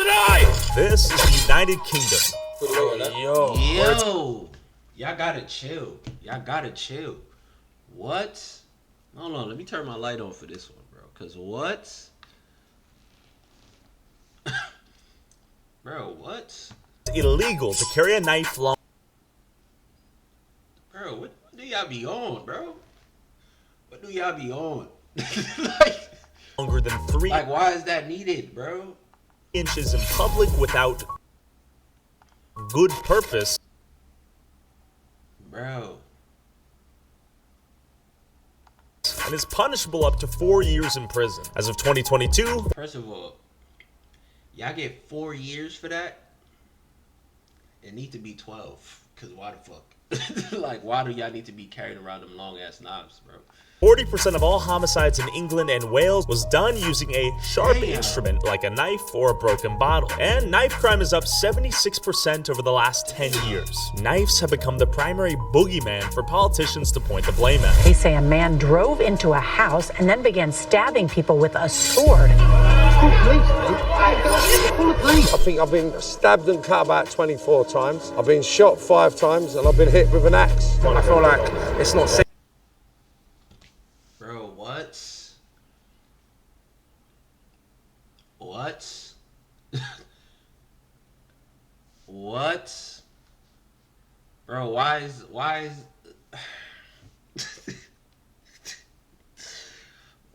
the knife! This is the United Kingdom. Yo. Y'all gotta chill. Y'all gotta chill. What? Hold on, let me turn my light on for this one, bro. Cause what? Bro, what? It's illegal to carry a knife long. Bro, what do y'all be on, bro? What do y'all be on? Longer than 3 Like, why is that needed, bro? inches in public without good purpose. Bro. And is punishable up to 4 years in prison. As of 2022, First of all, y'all get 4 years for that? It need to be 12. Cause why the fuck? Like, why do y'all need to be carrying around them long ass knives, bro? 40% of all homicides in England and Wales was done using a sharp Damn. instrument like a knife or a broken bottle. And knife crime is up 76% over the last 10 years. Knives have become the primary boogeyman for politicians to point the blame at. They say a man drove into a house and then began stabbing people with a sword. I think I've been stabbed and cut about 24 times. I've been shot 5 times and I've been hit with an axe. I feel like it's not safe. Bro, what? What? What? Bro, why is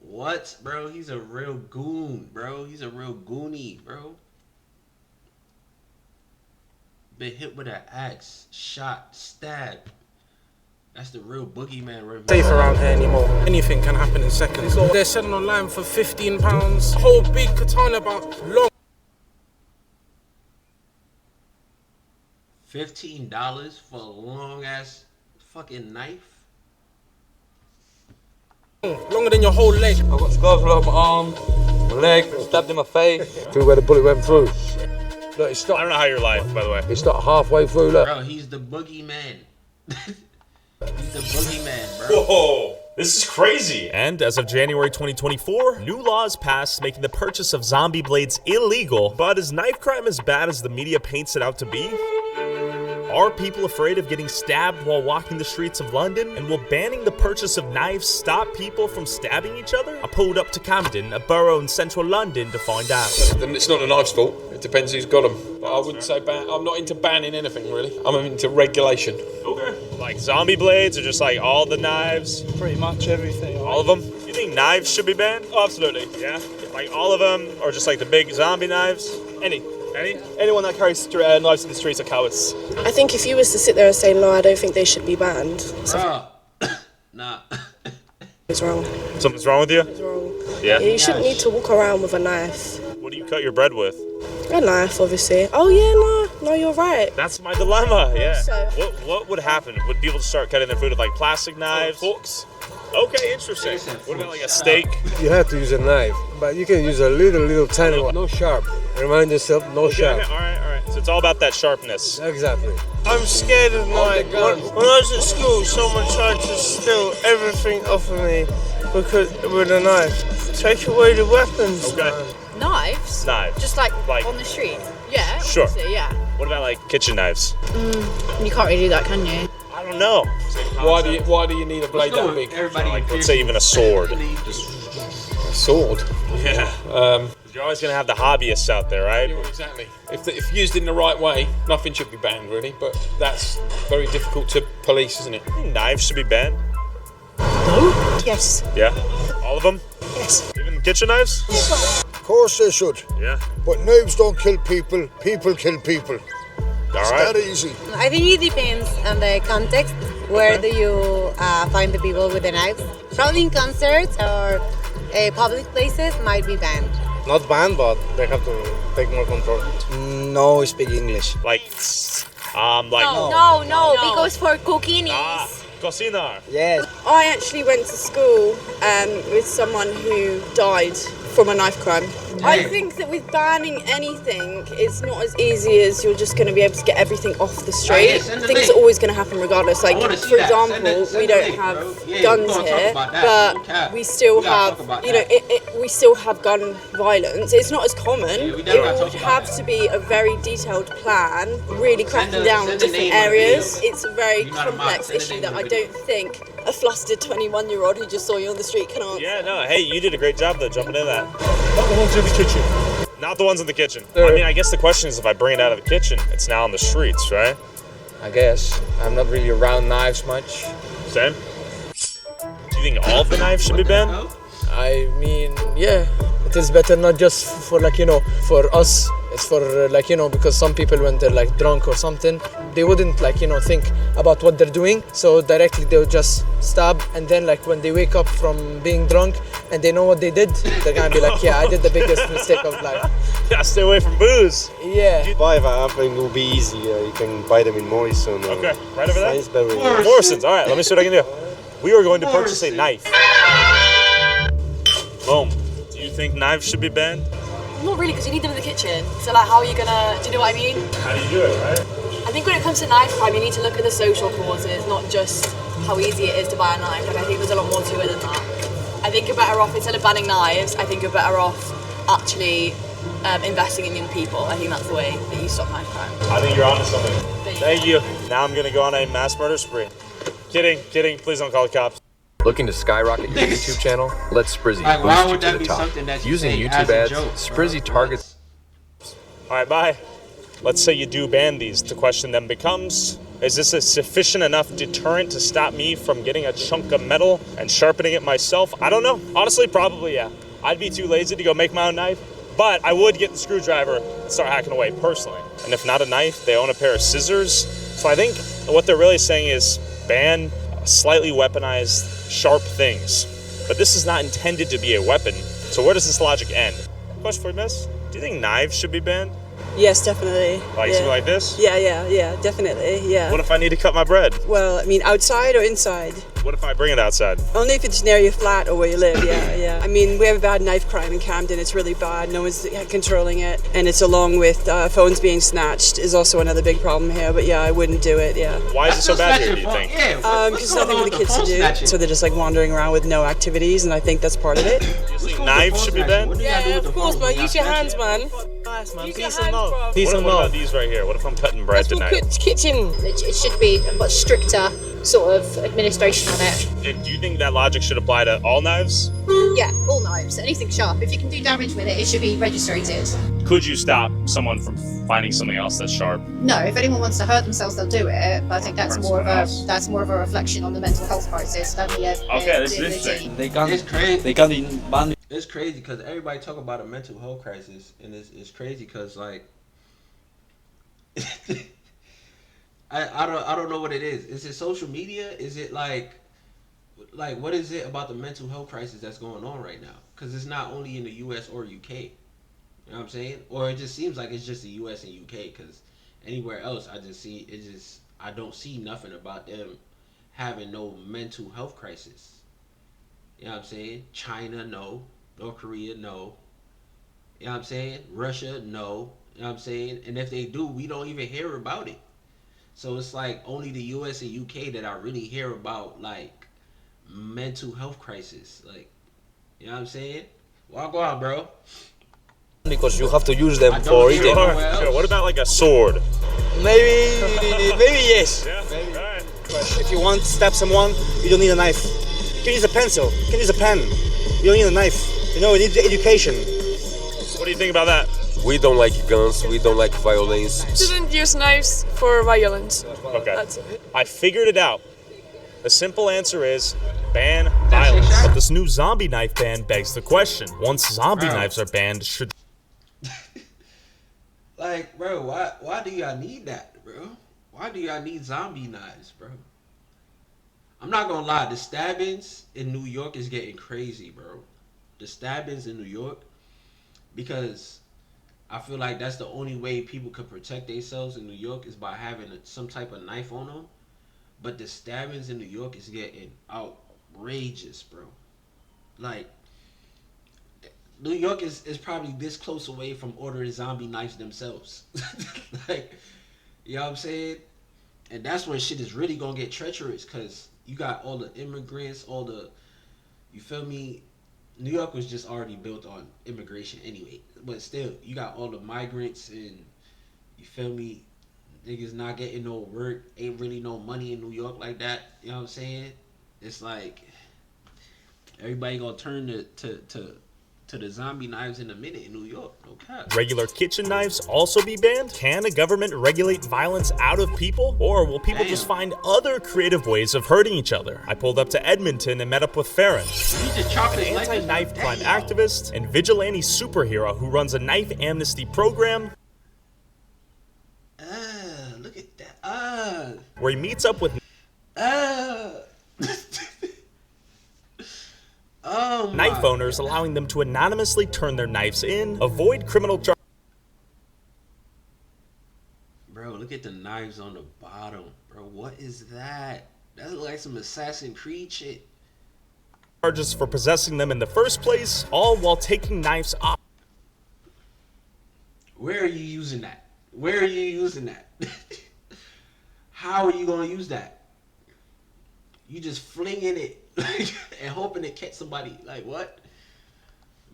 what, bro? He's a real goon, bro. He's a real goonie, bro. Been hit with an axe, shot, stabbed. That's the real boogeyman right Safe around here anymore. Anything can happen in seconds. They're selling online for £15. Whole big katana about long. $15 for a long ass fucking knife. Longer than your whole leg. I've got scars all over my arm, my leg, stabbed in my face. See where the bullet went through. Look, it I stopped. don't know how you're live, by the way. It stopped halfway through. Look. Bro, he's the boogeyman. He's the boogeyman, bro. Whoa, this is crazy. And as of January 2024, new laws passed making the purchase of zombie blades illegal. But is knife crime as bad as the media paints it out to be? Are people afraid of getting stabbed while walking the streets of London? And will banning the purchase of knives stop people from stabbing each other? I pulled up to Camden, a borough in central London, to find out. Then it's not the knife's fault. It depends who's got them. But I wouldn't say ban. I'm not into banning anything really. I'm into regulation. Okay. Like zombie blades or just like all the knives? Pretty much everything. All of them? You think knives should be banned? Oh, absolutely. Yeah? Like all of them? Or just like the big zombie knives? Any? Anyone that carries knives in the streets are cowards. I think if you was to sit there and say no, I don't think they should be banned. Bro. Nah. It's wrong. Something's wrong with you? It's wrong. Yeah? You shouldn't need to walk around with a knife. What do you cut your bread with? A knife, obviously. Oh yeah, no, you're right. That's my dilemma, yeah. So- What would happen? Would people start cutting their food with like plastic knives? Forks? Okay, interesting. What about like a steak? You have to use a knife, but you can use a little tiny one. No sharp. Remind yourself, no sharp. Okay, all right. So it's all about that sharpness. Exactly. I'm scared of like when I was at school, someone tried to steal everything off of me because with a knife. Take away the weapons. Okay. Knives? Knives. Just like Like- on the street? Yeah. Sure. Obviously, yeah. What about like kitchen knives? You can't really do that, can you? I don't know. Why do you need a blade that big? Everybody Like, let's say even a sword. A sword. Yeah. You're always gonna have the hobbyists out there, right? Yeah, exactly. If used in the right way, nothing should be banned really. But that's very difficult to police, isn't it? Knives should be banned. Yes. Yeah. All of them? Yes. Even kitchen knives? Of course they should. Yeah. But knives don't kill people, people kill people. All It's right. that easy. I think it depends on the context. Where do you find the people with the knives? Probably in concerts or public places might be banned. Not banned, but they have to take more control. No, speak English. Like, No, because for cooking is... cocinar. Yes. I actually went to school with someone who died from a knife crime. I think that with banning anything, it's not as easy as you're just going to be able to get everything off the street. Things are always going to happen regardless. Like, for example, we don't have guns here, but we still have, you know, we still have gun violence. It's not as common. It would have to be a very detailed plan, really cracking down on different areas. It's a very complex issue that I don't think a flustered 21-year-old who just saw you on the street can answer. Yeah, no, hey, you did a great job though, jumping in that. Not the ones in the kitchen. Not the ones in the kitchen. I mean, I guess the question is if I bring it out of the kitchen, it's now on the streets, right? I guess. I'm not really around knives much. Same? Do you think all of the knives should be banned? I mean, yeah. It is better not just for, like, you know, for us. It's for, like, you know, because some people when they're like drunk or something, they wouldn't, like, you know, think about what they're doing. So directly they would just stab. And then, like, when they wake up from being drunk and they know what they did, they're gonna be like, yeah, I did the biggest mistake of life. Yeah, stay away from booze. Yeah. Buy that app and it will be easy. You can buy them in Morrison. Okay, right over there? Sainsbury. Morrison's, all right, let me see what I can do. We are going to purchase a knife. Boom. Do you think knives should be banned? Not really, because you need them in the kitchen. So, like, how are you gonna, do you know what I mean? How do you do it, right? I think when it comes to knife crime, you need to look at the social causes, not just how easy it is to buy a knife. Like, I think there's a lot more to it than that. I think you're better off, instead of banning knives, I think you're better off actually investing in young people. I think that's the way that you stop knife crime. I think you're onto something. Thank you. Now I'm gonna go on a mass murder spree. Kidding. Please don't call the cops. Looking to skyrocket your YouTube channel? Let Sprizzy boost you to the top. Using YouTube ads, Sprizzy targets. All right, bye. Let's say you do ban these. The question then becomes, is this a sufficient enough deterrent to stop me from getting a chunk of metal and sharpening it myself? I don't know. Honestly, probably, yeah. I'd be too lazy to go make my own knife, but I would get the screwdriver and start hacking away personally. And if not a knife, they own a pair of scissors. So I think what they're really saying is ban slightly weaponized sharp things. But this is not intended to be a weapon. So where does this logic end? Question for you, miss. Do you think knives should be banned? Yes, definitely. Like something like this? Yeah, definitely, yeah. What if I need to cut my bread? Well, I mean, outside or inside? What if I bring it outside? Only if it's near your flat or where you live, yeah. I mean, we have a bad knife crime in Camden. It's really bad. No one's controlling it. And it's along with phones being snatched is also another big problem here. But yeah, I wouldn't do it, yeah. Why is it so bad here, do you think? Because there's nothing for the kids to do. So they're just like wandering around with no activities, and I think that's part of it. Do you think knives should be banned? Yeah, of course, but use your hands, man. Nice, man. Peace and love. Peace What and about love. these right here? What if I'm cutting bread tonight? Kitchen. It should be a much stricter sort of administration on it. And do you think that logic should apply to all knives? Yeah, all knives, anything sharp. If you can do damage with it, it should be registered. Could you stop someone from finding something else that's sharp? No, if anyone wants to hurt themselves, they'll do it. But I think that's more of a reflection on the mental health crisis than the Okay, this is interesting. It's crazy. They can't ban. It's crazy because everybody talk about a mental health crisis, and it's crazy because like I don't know what it is. Is it social media? Is it like what is it about the mental health crisis that's going on right now? Because it's not only in the U.S. or U.K. You know what I'm saying? Or it just seems like it's just the U.S. and U.K. Because anywhere else, I don't see nothing about them having no mental health crisis. You know what I'm saying? China, no. North Korea, no. You know what I'm saying? Russia, no. You know what I'm saying? And if they do, we don't even hear about it. So it's like only the US and UK that I really hear about like mental health crisis. Like, you know what I'm saying? Walk on, bro. Because you have to use them for eating. Sure. What about like a sword? Maybe yes. Yeah. Maybe. All right. If you want to stab someone, you don't need a knife. You can use a pencil. You can use a pen. You don't need a knife. You know, you need education. What do you think about that? We don't like guns, we don't like violence. Shouldn't use knives for violence. Okay. That's it. I figured it out. The simple answer is ban violence. But this new zombie knife ban begs the question. Once zombie knives are banned, should... Like, bro, why do y'all need that, bro? Why do y'all need zombie knives, bro? I'm not gonna lie, the stabbings in New York is getting crazy, bro. The stabbings in New York, because I feel like that's the only way people could protect themselves in New York is by having some type of knife on them. But the stabbings in New York is getting outrageous, bro. Like, New York is probably this close away from ordering zombie knives themselves. Like, you know what I'm saying? And that's when shit is really gonna get treacherous, because you got all the immigrants, you feel me? New York was just already built on immigration anyway. But still, you got all the migrants and, you feel me? Niggas not getting no work, ain't really no money in New York like that. You know what I'm saying? It's like everybody gonna turn to the zombie knives in a minute in New York. No cap. Regular kitchen knives also be banned? Can a government regulate violence out of people? Or will people just find other creative ways of hurting each other? I pulled up to Edmonton and met up with Farron, an anti-knife crime activist and vigilante superhero who runs a knife amnesty program. Look at that. Where he meets up with knife owners, allowing them to anonymously turn their knives in, avoid criminal charges. Bro, look at the knives on the bottom. Bro, what is that? That looks like some Assassin's Creed shit. Charges for possessing them in the first place, all while taking knives off. Where are you using that? Where are you using that? How are you gonna use that? You just flinging it and hoping to catch somebody. Like, what?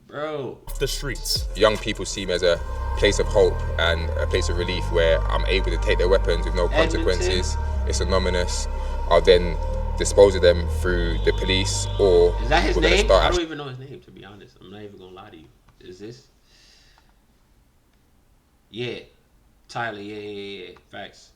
Bro. The streets. Young people see me as a place of hope and a place of relief where I'm able to take their weapons with no consequences. It's anonymous. I'll then dispose of them through the police, or is that his name? I don't even know his name, to be honest. I'm not even gonna lie to you. Is this? Yeah. Tyler, yeah. Facts.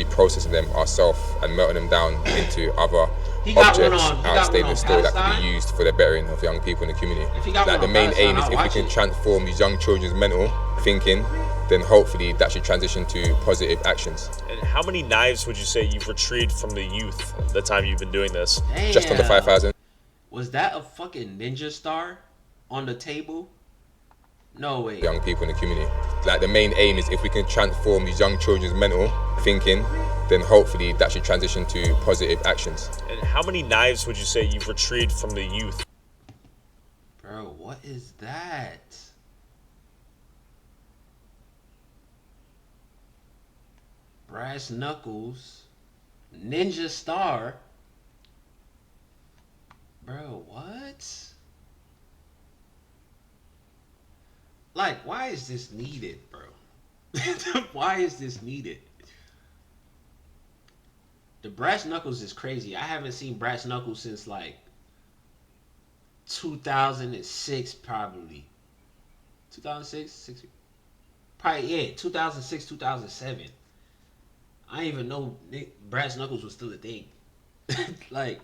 Processing them ourselves and melting them down into other objects out of state of store that can be used for the bettering of young people in the community. Like, the main aim is if we can transform these young children's mental thinking, then hopefully that should transition to positive actions. And how many knives would you say you've retrieved from the youth the time you've been doing this? Damn. Just under 5,000. Was that a fucking ninja star on the table? No way. Young people in the community. Like, the main aim is if we can transform these young children's mental thinking, then hopefully that should transition to positive actions. And how many knives would you say you've retrieved from the youth? Bro, what is that? Brass knuckles. Ninja star. Bro, what? Like, why is this needed, bro? Why is this needed? The brass knuckles is crazy. I haven't seen brass knuckles since like 2006, probably. 2006? Probably, yeah, 2006, 2007. I didn't even know brass knuckles was still a thing. Like,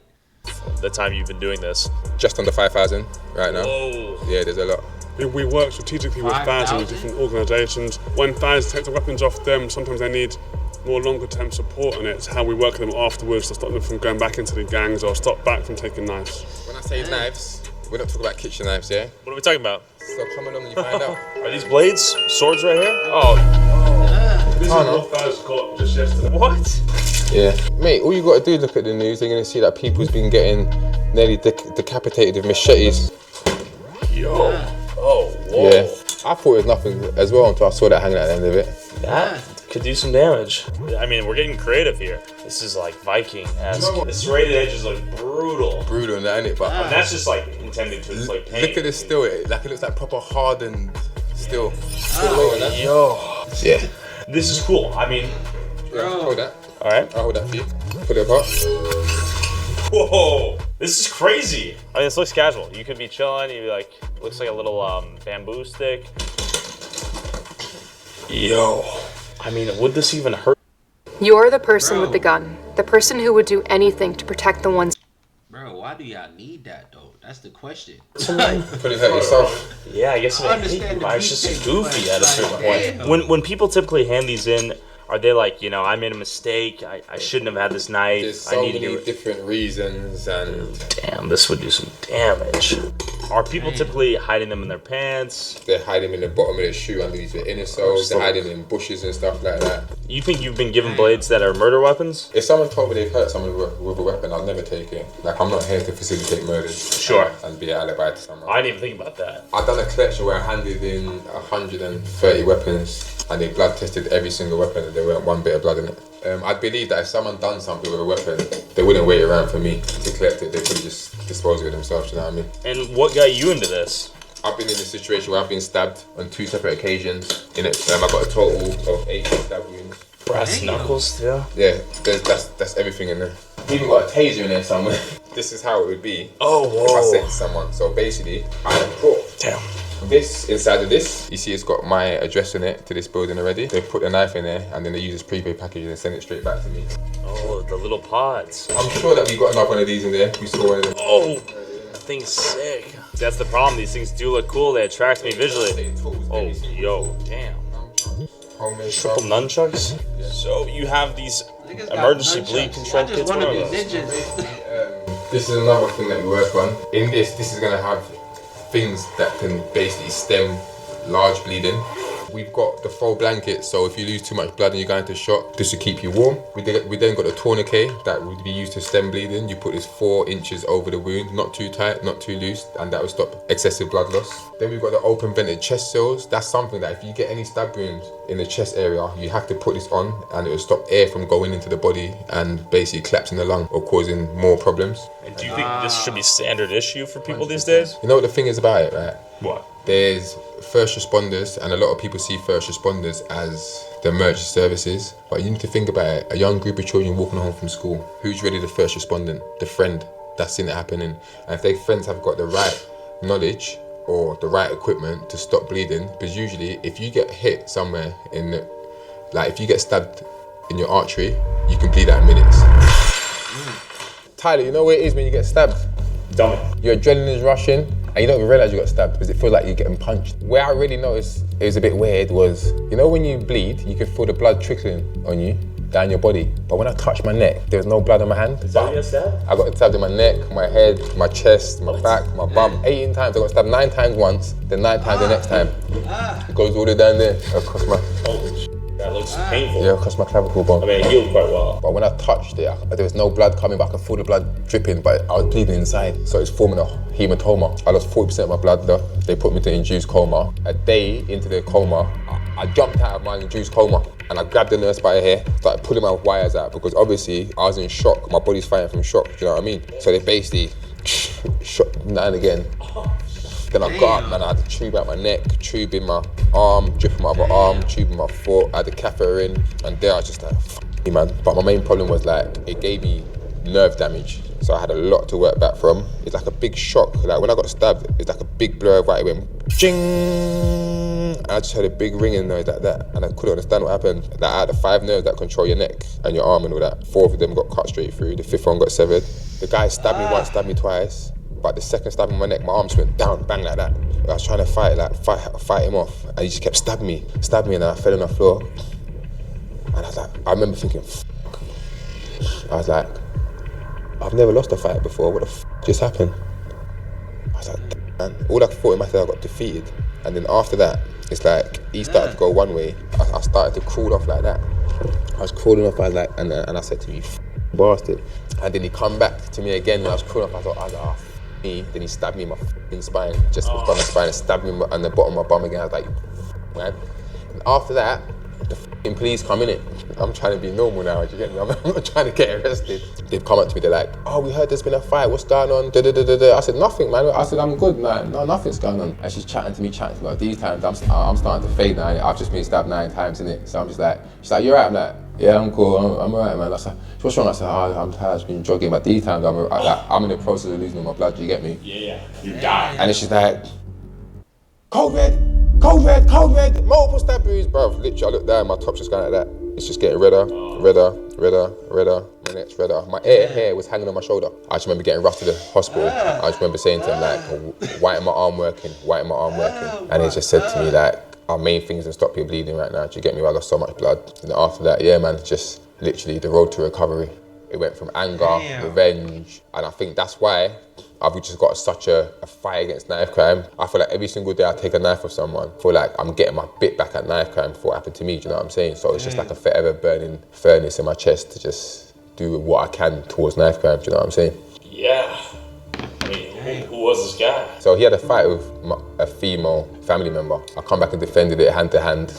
the time you've been doing this? Just under 5,000 right now. Whoa. Yeah, there's a lot. We work strategically with thousands of different organisations. When thousands take the weapons off them, sometimes they need more longer term support, and it's how we work with them afterwards to stop them from going back into the gangs or stop back from taking knives. When I say knives, we're not talking about kitchen knives, yeah? What are we talking about? So come along and you find out. Are these blades? Swords right here? Oh. This is what Faz got just yesterday. What? Yeah. Mate, all you got to do is look at the news. They're going to see that people's been getting nearly decapitated with machetes. Yo. Oh, whoa. Yeah. I thought it was nothing as well until I saw that hanging at the end of it. That could do some damage. I mean, we're getting creative here. This is like Viking-esque. The serrated edge is like brutal. Brutal, isn't it? But and that's just like intended to inflict pain. Look at this steel. It looks like proper hardened steel. Yo. Yeah. This is cool. I mean, hold that. All right. I'll hold that for you. Put it apart. Whoa. This is crazy. I mean, this looks casual. You could be chilling. You'd be like, looks like a little bamboo stick. Yo. I mean, would this even hurt? You're the person with the gun. The person who would do anything to protect the ones. Bro, why do y'all need that though? That's the question. Put it hurt yourself. Yeah, I guess it's just goofy at a certain point. When people typically hand these in, are they like, you know, I made a mistake, I shouldn't have had this knife. There's so many different reasons, and damn, this would do some damage. Are people typically hiding them in their pants? They're hiding them in the bottom of their shoe underneath their inner soles. They're hiding them in bushes and stuff like that. You think you've been given blades that are murder weapons? If someone told me they've hurt someone with a weapon, I'd never take it. Like, I'm not here to facilitate murders. Sure. And be an alibi to someone. I didn't even think about that. I've done a collection where I handed in 130 weapons and they blood tested every single weapon and there weren't one bit of blood in it. I believe that if someone done something with a weapon, they wouldn't wait around for me to collect it. They could just dispose of it themselves, you know what I mean? And what got you into this? I've been in a situation where I've been stabbed on 2 separate occasions. In it, I got a total of 8 stab wounds. Brass knuckles, yeah. Yeah, that's everything in there. Even got a taser in there somewhere. This is how it would be. Oh, whoa. If I sent someone. So basically, I put this inside of this. You see, it's got my address in it to this building already. They put the knife in there and then they use this prepaid package and send it straight back to me. Oh, the little pods. I'm sure that we got another one of these in there. We saw one of them. Oh, that thing's sick. That's the problem. These things do look cool. They attract me visually. Oh, yo, damn. Triple nunchucks? Yeah. So you have these emergency bleed control kits? What are those? This is another thing that we work on. In this is going to have things that can basically stem large bleeding. We've got the faux blanket, so if you lose too much blood and you're going to shock, just to keep you warm. We then got a tourniquet that would be used to stem bleeding. You put this 4 inches over the wound, not too tight, not too loose, and that will stop excessive blood loss. Then we've got the open vented chest seals. That's something that if you get any stab wounds in the chest area, you have to put this on and it will stop air from going into the body and basically collapsing the lung or causing more problems. And do you think this should be standard issue for people these days? You know what the thing is about it, right? What? There's first responders, and a lot of people see first responders as the emergency services, but you need to think about it. A young group of children walking home from school, who's really the first responding? The friend that's seen it happening. And if their friends have got the right knowledge or the right equipment to stop bleeding, because usually if you get hit somewhere in the, like if you get stabbed in your artery, you can bleed out in minutes. Tyler, you know what it is when you get stabbed? Dummy. Your adrenaline is rushing and you don't even realise you got stabbed because it feels like you're getting punched. Where I really noticed it was a bit weird was, you know when you bleed, you can feel the blood trickling on you down your body. But when I touched my neck, there was no blood on my hand. Is that you got stabbed? I got stabbed in my neck, my head, my chest, my back, my bum. 18 times. I got stabbed 9 times once, then 9 times the next time. It goes all the way down there across my... Holy shit. That looks painful. Yeah, across my clavicle bone. I mean, it healed quite well. But when I touched it, there was no blood coming, but I could feel the blood dripping, but I was bleeding inside. So it's forming a hematoma. I lost 40% of my blood though. They put me to induced coma. A day into the coma, I jumped out of my induced coma and I grabbed the nurse by her hair, started pulling my wires out because obviously I was in shock. My body's fighting from shock, do you know what I mean? So they basically shot now and again. Then I got up and I had a tube out my neck, tube in my arm, drip in my other arm, tube in my foot, I had a catheter in, and there I was just like, f*** me, man. But my main problem was like, it gave me nerve damage. So I had a lot to work back from. It's like a big shock. Like when I got stabbed, it's like a big blur of white. It went jing, and I just heard a big ringing noise like that, and I couldn't understand what happened. Like out of the 5 nerves that control your neck and your arm and all that, 4 of them got cut straight through. The 5th one got severed. The guy stabbed me once, stabbed me twice. But the second stab in my neck, my arms went down, bang like that. I was trying to fight him off, and he just kept stabbing me, and I fell on the floor. And I was like, I remember thinking, fuck. I was like, I've never lost a fight before, what the fuck just happened? I was like, man. All I thought in my head, I got defeated. And then after that, it's like, he started to go one way, I started to crawl off like that. I was crawling off, I was like, and I said to me, bastard. And then he come back to me again, and I was crawling off, I was like, oh, me. Then he stabbed me in my f***ing spine, just by my spine, and stabbed me on the bottom of my bum again. I was like, man. And after that, the f***ing police come in it. I'm trying to be normal now, do you get me? I'm not trying to get arrested. They've come up to me, they're like, oh, we heard there's been a fight, what's going on? I said, nothing, man. I said, I'm good, man. No, nothing's going on. And she's chatting to me. Like, these times, I'm starting to fade now. I've just been stabbed 9 times, innit? So I'm just like, she's like, you're right? I'm like, yeah, I'm cool, I'm alright, man. I said, what's wrong? I said, I'm tired, I've been jogging, but these times I'm in the process of losing all my blood, do you get me? Yeah, you die. And then she's like, cold red, multiple stab wounds, bruv. Literally, I look down, my top's just going like that. It's just getting redder, my neck's redder. My hair was hanging on my shoulder. I just remember getting rushed to the hospital. I just remember saying to him, like, why ain't my arm working? And he just said to me, like, our main thing is to stop you bleeding right now. Do you get me? I lost so much blood. And after that, yeah, man, just literally the road to recovery. It went from anger, revenge, and I think that's why I've just got such a fight against knife crime. I feel like every single day I take a knife off someone, I feel like I'm getting my bit back at knife crime for what happened to me, do you know what I'm saying? So it's just like a forever burning furnace in my chest to just do what I can towards knife crime, do you know what I'm saying? Yeah. I mean, who was this guy? So he had a fight with a female family member. I come back and defended it hand to hand,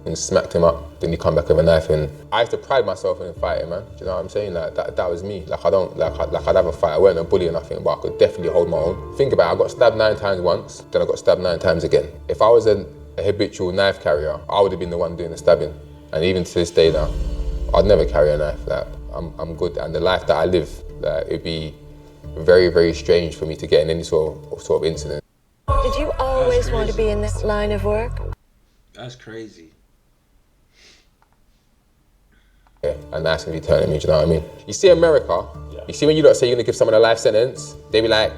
and smacked him up. Then he come back with a knife, and I used to pride myself in fighting, man. Do you know what I'm saying? Like that was me. Like I'd have a fight. I wasn't a bully or nothing, but I could definitely hold my own. Think about it, I got stabbed 9 times once, then I got stabbed 9 times again. If I was a habitual knife carrier, I would have been the one doing the stabbing. And even to this day now, I'd never carry a knife. Like I'm good, and the life that I live, it'd be very, very strange for me to get in any sort of incident. Did you always want to be in this line of work? That's crazy. Yeah, and that's gonna be turning me, do you know what I mean? You see America, you see when you say you're gonna give someone a life sentence, they be like,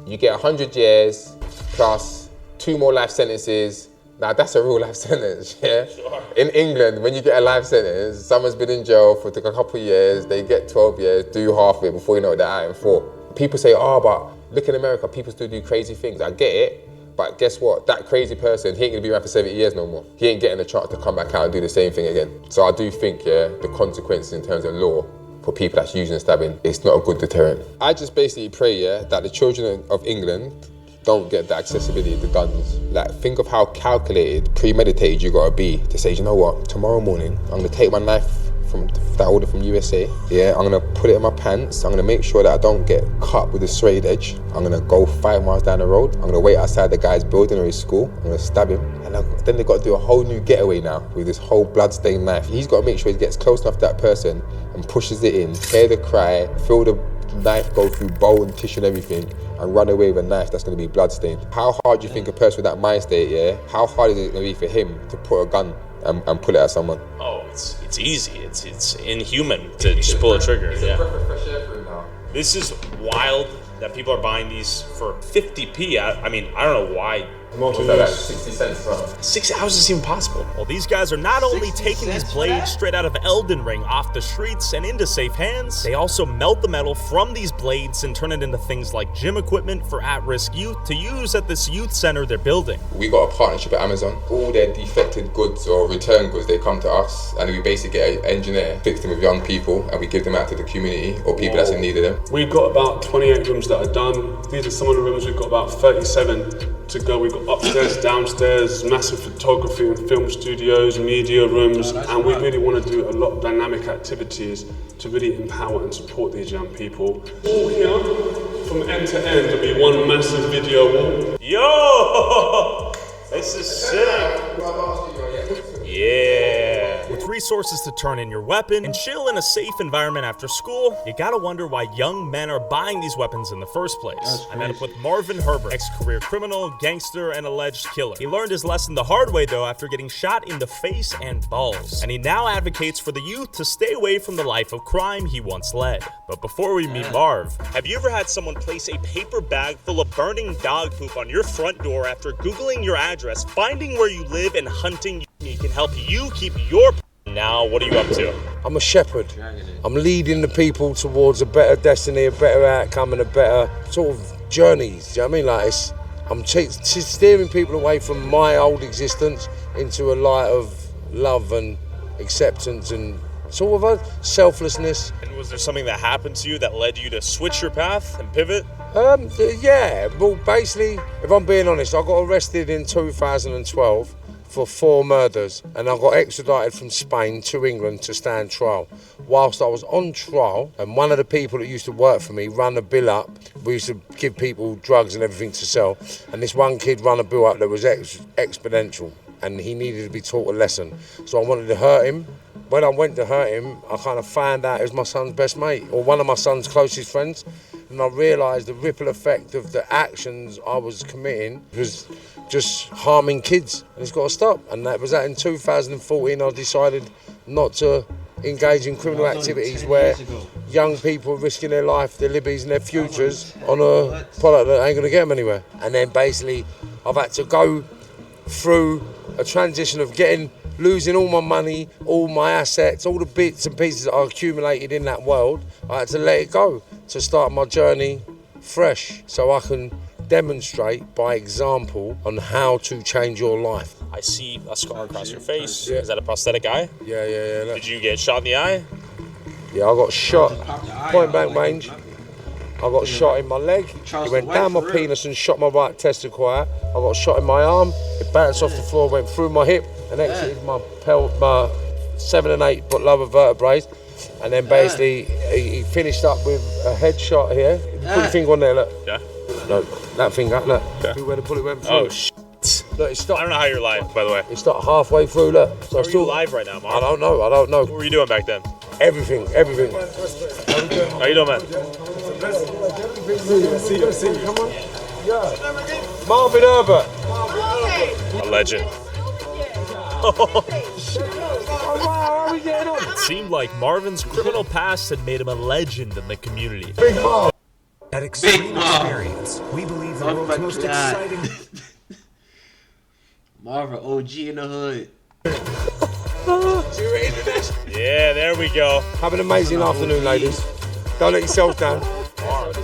you get 100 years plus 2 more life sentences. Now that's a real life sentence, yeah? Sure. In England, when you get a life sentence, someone's been in jail for a couple of years, they get 12 years, do half of it before you know it, they're out in 4. People say, oh, but look in America, people still do crazy things. I get it, but guess what? That crazy person, he ain't gonna be around for 70 years no more. He ain't getting a chance to come back out and do the same thing again. So I do think, yeah, the consequences in terms of law for people that's using stabbing, it's not a good deterrent. I just basically pray, yeah, that the children of England don't get the accessibility to guns. Like, think of how calculated, premeditated you gotta be to say, you know what, tomorrow morning, I'm gonna take my knife from that order from USA, yeah, I'm gonna put it in my pants, I'm gonna make sure that I don't get cut with a straight edge, I'm gonna go 5 miles down the road, I'm gonna wait outside the guy's building or his school, I'm gonna stab him, and then they've got to do a whole new getaway now with this whole blood-stained knife. He's gotta make sure he gets close enough to that person and pushes it in, hear the cry, feel the knife go through bone, tissue and everything, and run away with a knife that's going to be bloodstained. How hard do you think a person with that mind state, yeah, how hard is it going to be for him to put a gun and pull it at someone? Oh, it's easy. It's inhuman to just pull a trigger. Yeah. This is wild that people are buying these for 50p. I mean, I don't know why. Like 60 cents, bro. How is this even possible? Well, these guys are not only taking these blades straight out of Elden Ring off the streets and into safe hands, they also melt the metal from these blades and turn it into things like gym equipment for at-risk youth to use at this youth center they're building. We got a partnership with Amazon. All their defected goods or return goods, they come to us, and we basically get an engineer, fix them with young people, and we give them out to the community or people that's in need of them. We've got about 28 rooms that are done. These are some of the rooms. We've got about 37 to go. We've got upstairs, downstairs, massive photography and film studios, media rooms, and we really want to do a lot of dynamic activities to really empower and support these young people. All here, from end to end, there'll be one massive video wall. Yo! This is sick! Yeah! With resources to turn in your weapon and chill in a safe environment after school, you gotta wonder why young men are buying these weapons in the first place. I met up with Marvin Herbert, ex-career criminal, gangster, and alleged killer. He learned his lesson the hard way though after getting shot in the face and balls. And he now advocates for the youth to stay away from the life of crime he once led. But before we meet Marv, have you ever had someone place a paper bag full of burning dog poop on your front door after Googling your address, finding where you live, and hunting you can help you keep your... Now, what are you up to? I'm a shepherd. I'm leading the people towards a better destiny, a better outcome, and a better sort of journeys. Do you know what I mean? Like, I'm steering people away from my old existence into a light of love and acceptance and sort of a selflessness. And was there something that happened to you that led you to switch your path and pivot? Yeah, well, basically, if I'm being honest, I got arrested in 2012 for 4 murders, and I got extradited from Spain to England to stand trial. Whilst I was on trial, and one of the people that used to work for me ran a bill up. We used to give people drugs and everything to sell, and this one kid ran a bill up that was exponential, and he needed to be taught a lesson. So I wanted to hurt him. When I went to hurt him, I kind of found out he was my son's best mate, or one of my son's closest friends, and I realised the ripple effect of the actions I was committing was just harming kids, and it's got to stop. And that was that in 2014 I decided not to engage in criminal activities where young people are risking their life, their liberties and their futures on a product that ain't going to get them anywhere. And then basically I've had to go through a transition of losing all my money, all my assets, all the bits and pieces that I accumulated in that world. I had to let it go to start my journey fresh, so I can demonstrate by example on how to change your life. I see a scar across your face. Yeah. Is that a prosthetic eye? Yeah. Look. Did you get shot in the eye? Yeah, I got shot, point blank range. I got shot in my leg. It went down my penis and shot my right testicle out. I got shot in my arm. It bounced off the floor, went through my hip, and exited my 7 and 8 lower vertebrae. And then basically he finished up with a headshot here. Put your finger on there, look. Yeah. Look, that finger, look. Yeah. Where the bullet went through. Oh shit. Look, it stopped. I don't know how you're live, by the way. It stopped halfway through, look. So Are you live right now, Mark? I don't know. What were you doing back then? Everything. How you doing, man? Come on. Yeah. Marvin Herbert. A legend. How are we getting on? It seemed like Marvin's criminal past had made him a legend in the community. Big Marv. At Extreme Experience, we believe the world's most exciting... Marvin, OG in the hood. Yeah, there we go. Have an amazing afternoon, ladies. Don't let yourself down.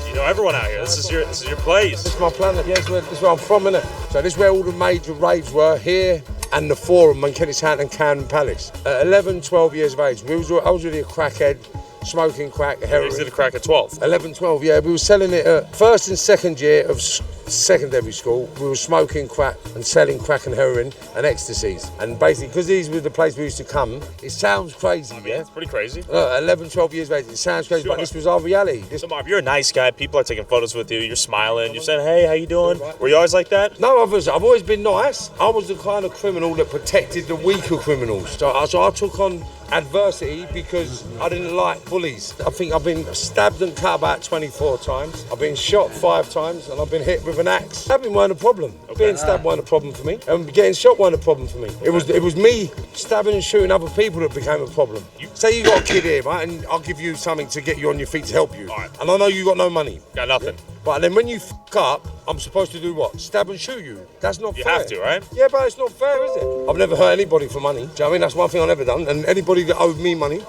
You know everyone out here. This is your place. This is my planet. Yeah, this is where I'm from, innit? So this is where all the major raves were, here and the Forum in Kennington and Camden Palace. At 11, 12 years of age, I was really a crackhead, smoking crack, heroin. You did a crack at 12? 11, 12, yeah. We were selling it at first and second year of secondary school. We were smoking crack and selling crack and heroin and ecstasies. And basically, because these were the place we used to come, it sounds crazy, yeah? It's pretty crazy. 11, 12 years of age, it sounds crazy, but this was our reality. So Marv, you're a nice guy. People are taking photos with you. You're smiling. You're saying, hey, how you doing? Were you always like that? No, I've always been nice. I was the kind of criminal that protected the weaker criminals. So I took on adversity because I didn't like bullies. I think I've been stabbed and cut about 24 times. I've been shot 5 times and I've been hit with an axe. Stabbing weren't a problem. Being stabbed weren't a problem for me. And getting shot weren't a problem for me. It was me stabbing and shooting other people that became a problem. Say you got a kid here, right, and I'll give you something to get you on your feet to help you. Right. And I know you got no money. Got nothing. But then when you fuck up, I'm supposed to do what? Stab and shoot you. That's not fair. You have to, right? Yeah, but it's not fair, is it? I've never hurt anybody for money. Do you know what I mean? That's one thing I've never done. And anybody that owed me money,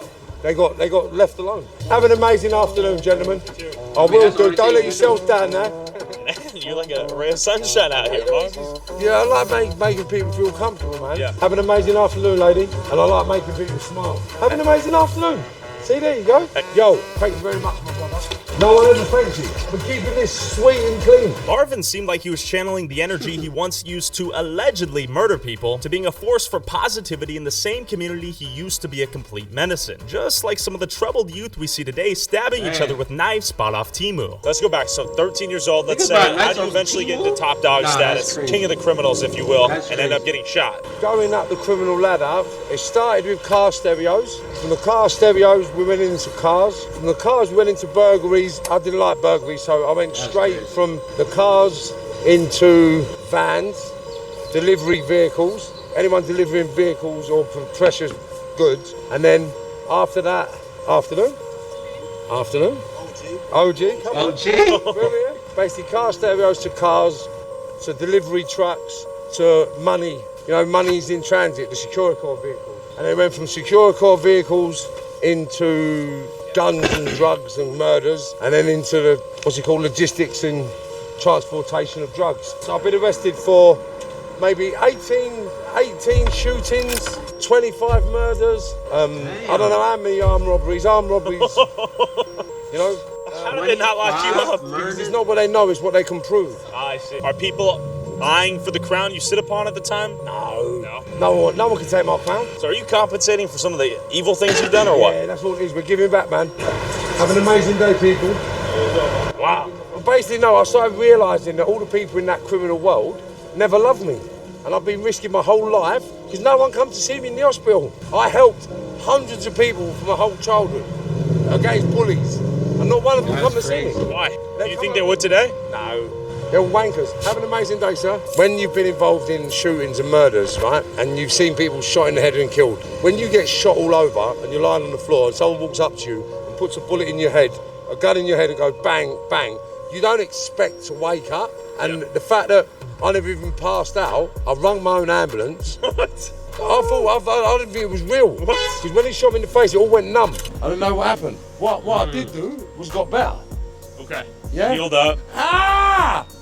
they got left alone. Have an amazing afternoon, gentlemen. I will do. Don't let yourselves down now. You're like a ray of sunshine out here, Mark. Yeah, I like making people feel comfortable, man. Yeah. Have an amazing afternoon, lady. And I like making people smile. Have an amazing afternoon. See, there you go. Yo, thank you very much, my brother. No one ever thanks you for keeping this sweet and clean. Marvin seemed like he was channeling the energy he once used to allegedly murder people to being a force for positivity in the same community he used to be a complete menace in. Just like some of the troubled youth we see today stabbing each other with knives spot off Temu. Let's go back. So 13 years old, let's say, how do you eventually get into top dog status, king of the criminals, if you will, and end up getting shot? Going up the criminal ladder, it started with car stereos. From the car stereos, we went into cars. From the cars, we went into burglaries. I didn't like burglaries, so I went straight from the cars into vans, delivery vehicles, anyone delivering vehicles or precious goods. And then after that, afternoon, OG, come on. Basically car stereos to cars, to delivery trucks, to money. You know, money's in transit, the Security Corps vehicles. And they went from Security Corps vehicles into guns and drugs and murders, and then into the, logistics and transportation of drugs. So I've been arrested for maybe 18 shootings, 25 murders, I don't know how many armed robberies, you know. How do they not lock you up? Because it's not what they know, it's what they can prove. I see. Are people eyeing for the crown you sit upon at the time? No one can take my crown. So are you compensating for some of the evil things you've done, or what? Yeah, that's what it is. We're giving back, man. Have an amazing day, people. Wow. Well, basically, no, I started realising that all the people in that criminal world never loved me. And I've been risking my whole life because no one come to see me in the hospital. I helped hundreds of people from my whole childhood against bullies. And not one of them come to see me. Why? Do you think they would today? No. They're wankers. Have an amazing day, sir. When you've been involved in shootings and murders, right, and you've seen people shot in the head and killed, when you get shot all over and you're lying on the floor and someone walks up to you and puts a bullet in your head, a gun in your head and goes bang, bang, you don't expect to wake up. And the fact that I never even passed out, I rung my own ambulance. What? I didn't think it was real. Because when he shot me in the face, it all went numb. I don't know what happened. What I did do was got better. Okay. Yeah? Healed up.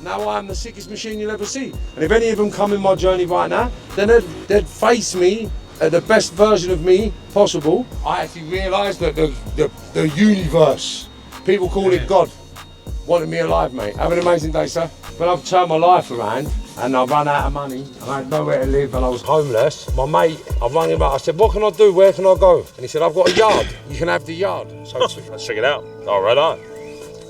Now I'm the sickest machine you'll ever see. And if any of them come in my journey right now, then they'd face me at the best version of me possible. I actually realised that the universe, people call it God, wanted me alive, mate. Have an amazing day, sir. But I've turned my life around and I've run out of money and I had nowhere to live and I was homeless. My mate, I rang him up, I said, what can I do, where can I go? And he said, I've got a yard, you can have the yard. So let's check it out. Oh, right on.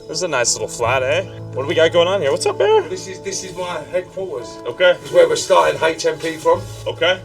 This is a nice little flat, eh? What do we got going on here? What's up, Bear? This is my headquarters. Okay. This is where we're starting HMP from. Okay.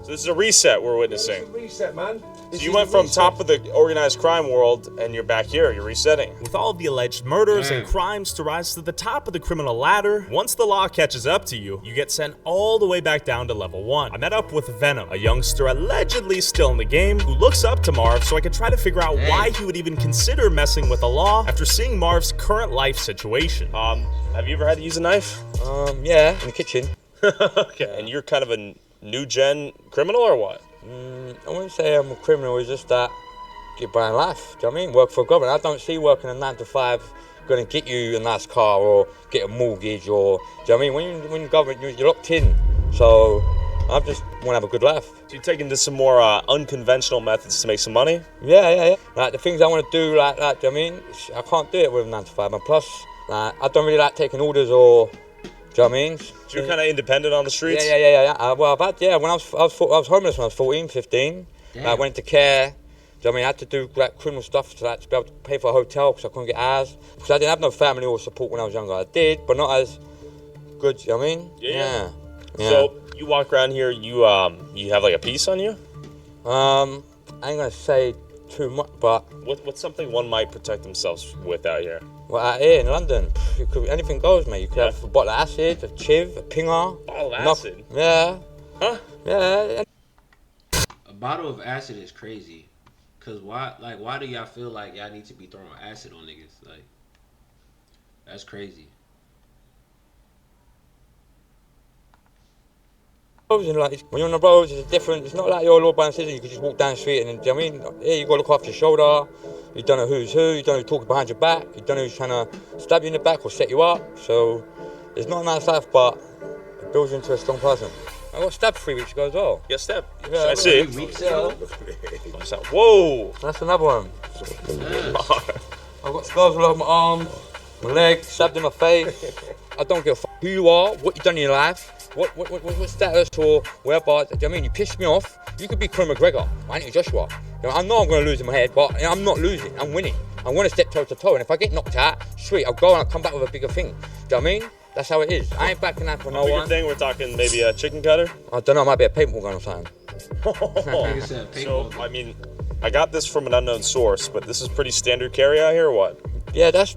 So this is a reset we're witnessing. It's a reset, man. So you went from top of the organized crime world and you're back here, you're resetting. With all of the alleged murders and crimes to rise to the top of the criminal ladder, once the law catches up to you, you get sent all the way back down to level 1. I met up with Venom, a youngster allegedly still in the game, who looks up to Marv so I could try to figure out why he would even consider messing with the law after seeing Marv's current life situation. Have you ever had to use a knife? Yeah, in the kitchen. Okay. And you're kind of a new gen criminal or what? I wouldn't say I'm a criminal, it's just that get by in life, do you know what I mean? Work for government. I don't see working a 9 to 5 going to get you a nice car or get a mortgage or, do you know what I mean? When you're government, you're locked in. So I just want to have a good life. So you're taking to some more unconventional methods to make some money? Yeah. Like the things I want to do, like do you know what I mean? I can't do it with a 9 to 5. And plus, I don't really like taking orders or, do you know what I mean? So you're kind of independent on the streets? Yeah. Well, when I was homeless when I was 14, 15. I went into care. Do you know what I mean? I had to do like criminal stuff to be able to pay for a hotel because I couldn't get ours. Because I didn't have no family or support when I was younger. I did, but not as good. Do you know what I mean? Yeah. So you walk around here. You have like a piece on you? I ain't gonna say too much, but what's something one might protect themselves with out here? Well, out here in London, anything goes, mate. You could have a bottle of acid, a chiv, a pinger. Bottle of acid? Yeah. Huh? Yeah. A bottle of acid is crazy. Cause why do y'all feel like y'all need to be throwing acid on niggas? Like, that's crazy. Like, when you're on the roads, it's different. It's not like you're law abiding citizen. You can just walk down the street and, do you know what I mean? Yeah, you got to look after your shoulder. You don't know who's who. You don't know who's talking behind your back. You don't know who's trying to stab you in the back or set you up. So it's not a nice life, but it builds you into a strong person. I got stabbed 3 weeks ago as well. You got stabbed? Yeah, I see. 3 weeks ago. Whoa! That's another one. I've got scars all over my arm, my leg, stabbed in my face. I don't give a fuck who you are, what you've done in your life. What status or whereabouts, do you know what I mean? You piss me off, you could be Conor McGregor, I ain't Joshua. You know, I know I'm going to lose in my head, but I'm not losing, I'm winning. I'm going to step toe to toe, and if I get knocked out, sweet, I'll go and I'll come back with a bigger thing. Do you know what I mean? That's how it is. I ain't backing out for no one. Thing, we're talking maybe a chicken cutter? I don't know, it might be a paintball gun or something. So, I mean, I got this from an unknown source, but this is pretty standard carry out here, or what? Yeah, that's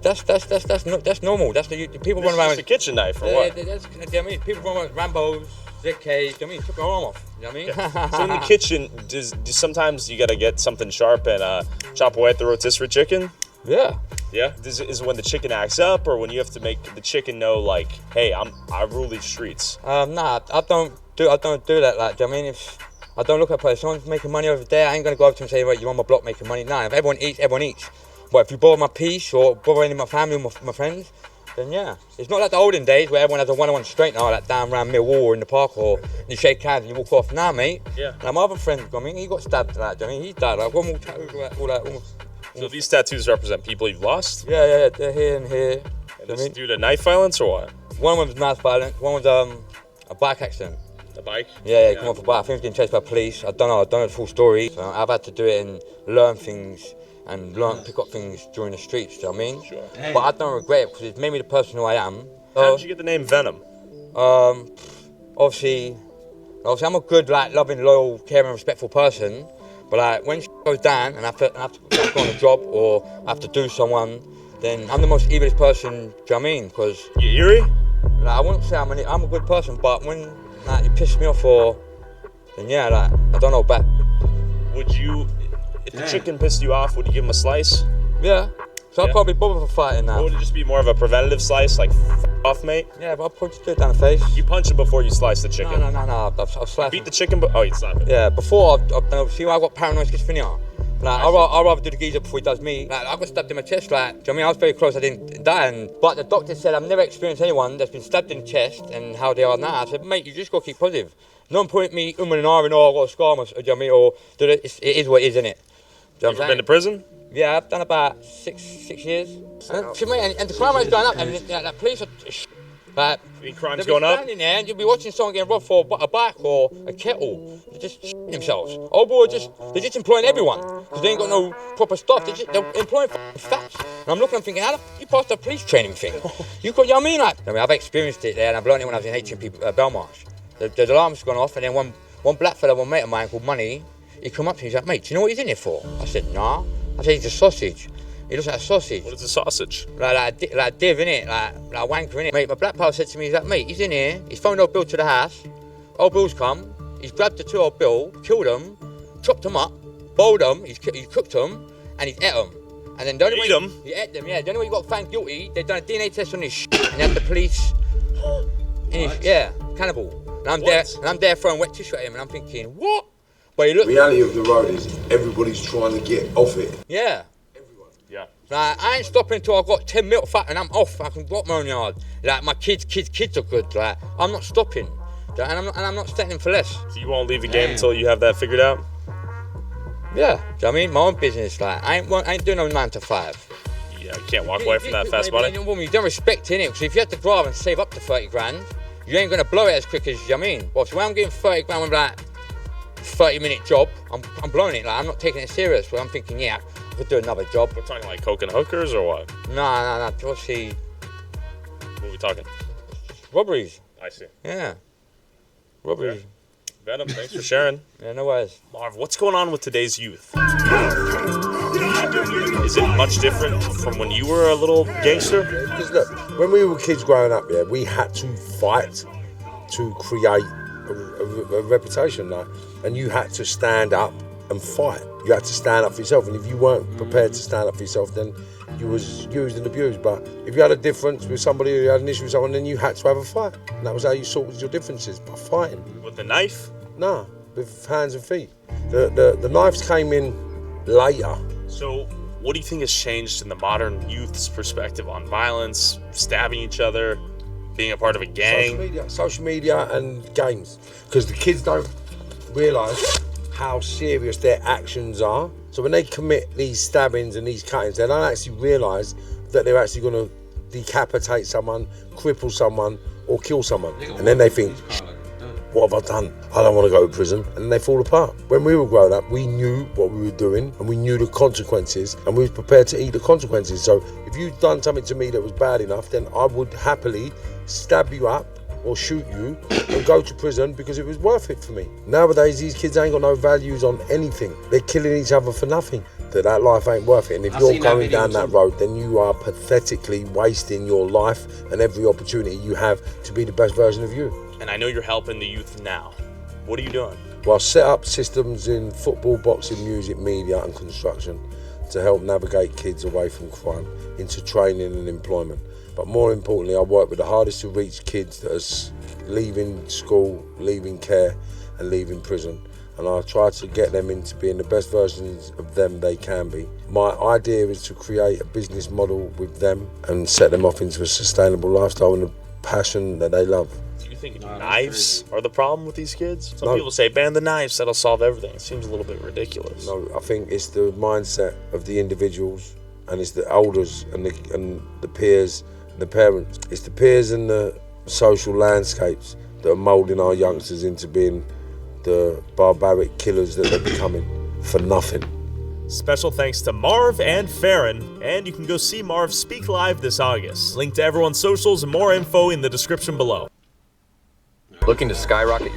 normal. That's the people run around with a kitchen knife, or what? You know what I mean? People run around with Rambos, ZKs. You know what I mean? Took my arm off. You know what I mean? Yeah. So in the kitchen, do sometimes you gotta get something sharp and chop away at the rotisserie chicken? Yeah. Yeah. Is it when the chicken acts up, or when you have to make the chicken know, like, hey, I rule these streets? Nah, I don't do that. Like, do you know what I mean? If I don't look at person, someone's making money over there, I ain't gonna go up to him and say, right, you're on my block making money. Nah, if everyone eats, everyone eats. But if you bother my peace or bother any of my family or my friends, then yeah. It's not like the olden days where everyone has a one-on-one straightener like down around Millwall or in the park, or you shake hands and you walk off. Nah, mate. Yeah. Like my other friend, I mean, he got stabbed. Like, I mean, he died. Like one more tattoo, all that. So these tattoos represent people you've lost? Yeah. They're here and here. And this due to knife violence or what? One was knife violence. One was a bike accident. A bike? Yeah, come off a bike. I think he was getting chased by police. I don't know the full story. So I've had to do it and learn things. And pick up things during the streets, do you know what I mean? Sure. But I don't regret it because it's made me the person who I am. How did you get the name Venom? Obviously I'm a good, like, loving, loyal, caring, respectful person. But like when shit goes down and I have to go on a job or I have to do someone, then I'm the most evilest person, do you know what I mean? Because you eerie? Like, I wouldn't say I'm a good person, but when like you piss me off then yeah, like I don't know back. Would you? If the chicken pissed you off, would you give him a slice? Yeah. So I'd probably bother for fighting now. Or would it just be more of a preventative slice, like off, mate? Yeah, but I'll probably just do it down the face. You punch him before you slice the chicken? No. I'll slap Beat the chicken, oh, you'd slap it. Yeah, before I've done, see why I got paranoid schizophrenia? Like, I'd rather do the geezer before he does me. Like, I got stabbed in my chest, like, do you know what I mean? I was very close, I didn't die. But the doctor said I've never experienced anyone that's been stabbed in the chest and how they are now. I said, mate, you just got to keep positive. No point me and ahhing, oh, I've got a scar, do you know what I mean? Or, it is what it is, innit? You ever been to prison? Yeah, I've done about six years. And the crime rate's going up, and the police are like, crime's going up? Standing there and you'll be watching someone getting robbed for a bike or a kettle. They're just themselves. Oh boy, they're just employing everyone. Because they ain't got no proper stuff. They're employing fats. And I'm looking, I'm thinking, how the you passed the police training thing? You know what I mean? Like, I've experienced it there, and I've learned it when I was in HMP Belmarsh. The alarm's gone off, and then one black fella, one mate of mine called Money, he come up to me, he's like, mate, do you know what he's in here for? I said, nah. I said, he's a sausage. He looks like a sausage. What is a sausage? Like div, innit? Like wanker, innit? Mate, my black pal said to me, he's like, mate, he's in here, he's phoned old Bill to the house, old Bill's come, he's grabbed the two old Bill, killed them, chopped them up, boiled them, he's cooked them, and he's ate them. And then the only way he ate them, yeah. The only way he got found guilty, they've done a DNA test on his shit, and they had the police, cannibal. And I'm there throwing wet tissue at him, and I'm thinking, what? But he looked. The reality of the road is everybody's trying to get off it. Yeah. Yeah. Like, I ain't stopping until I've got 10 milk fat and I'm off. I can walk my own yard. Like, my kids are good. Like, I'm not stopping. And I'm not settling for less. So you won't leave the game until you have that figured out? Yeah. Do you know what I mean? My own business. Like, I ain't doing no 9 to 5. Yeah, you can't walk away from that fast money. You don't respect it, innit? Because if you have to drive and save up to 30 grand, you ain't going to blow it as quick as, you know what I mean? Well, so when I'm getting 30 grand with like 30-minute job, I'm blowing it. Like, I'm not taking it serious. But I'm thinking, yeah, I could do another job. We're talking like coke and hookers or what? No. Obviously. What are we talking? Robberies. I see. Yeah. Robberies. Okay. Venom, thanks for sharing. Yeah, no worries. Marv, what's going on with today's youth? Is it much different from when you were a little gangster? Because look, when we were kids growing up, yeah, we had to fight to create a reputation, like, and you had to stand up and fight. You had to stand up for yourself, and if you weren't prepared to stand up for yourself, then you was used and abused. But if you had a difference with somebody, or you had an issue with someone, then you had to have a fight, and that was how you sorted your differences, by fighting. With the knife? No, with hands and feet. The knives came in later. So, what do you think has changed in the modern youth's perspective on violence, stabbing each other, being a part of a gang? Social media and games. Because the kids don't realise how serious their actions are. So when they commit these stabbings and these cuttings, they don't actually realise that they're actually going to decapitate someone, cripple someone, or kill someone. And then they think, what have I done? I don't want to go to prison. And then they fall apart. When we were growing up, we knew what we were doing and we knew the consequences and we were prepared to eat the consequences. So if you'd done something to me that was bad enough, then I would happily stab you up or shoot you and go to prison because it was worth it for me. Nowadays, these kids ain't got no values on anything. They're killing each other for nothing. That life ain't worth it. And if you're going down that road, then you are pathetically wasting your life and every opportunity you have to be the best version of you. And I know you're helping the youth now. What are you doing? Well, I set up systems in football, boxing, music, media and construction to help navigate kids away from crime into training and employment. But more importantly, I work with the hardest to reach kids that are leaving school, leaving care and leaving prison. And I try to get them into being the best versions of them they can be. My idea is to create a business model with them and set them off into a sustainable lifestyle and a passion that they love. Do you think knives are the problem with these kids? Some people say ban the knives, that'll solve everything. It seems a little bit ridiculous. No, I think it's the mindset of the individuals and it's the elders and the peers and the parents. It's the peers and the social landscapes that are moulding our youngsters into being the barbaric killers that they're becoming for nothing. Special thanks to Marv and Farron, and you can go see Marv speak live this August. Link to everyone's socials and more info in the description below. Looking to skyrocket